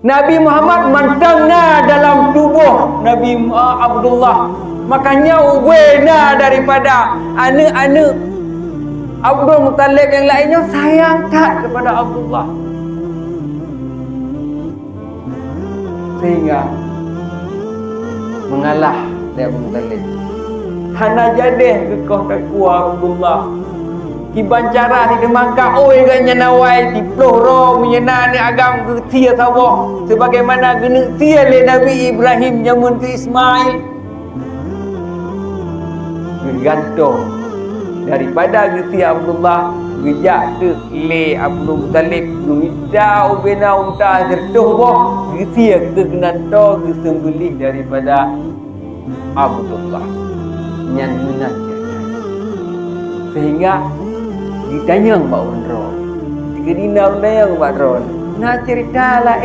Nabi Muhammad mantangna dalam tubuh Nabi Abdullah. Makanya ubena daripada anak-anak Abdul Muttalib yang lainnya sayang tak kepada Abdullah. Sehingga mengalah dari Abdul Muttalib. Hana jadeh kekah kakua Abdullah. Kiban cara di Makkah oi ganya nawai di plohro menyena ni agam ke tia sawah sebagaimana gena tia le Nabi Ibrahim nyamun ke Ismail. Bergantung daripada geti Abdullah gejak ke le Abdul Muttalib gumida ubena unta tertuh boh geti ke genanto ke sembelih daripada Abdullah nyan menat sehingga ditanya Mbak Undro ketika dinam yang Mbak Ron nak cerita lah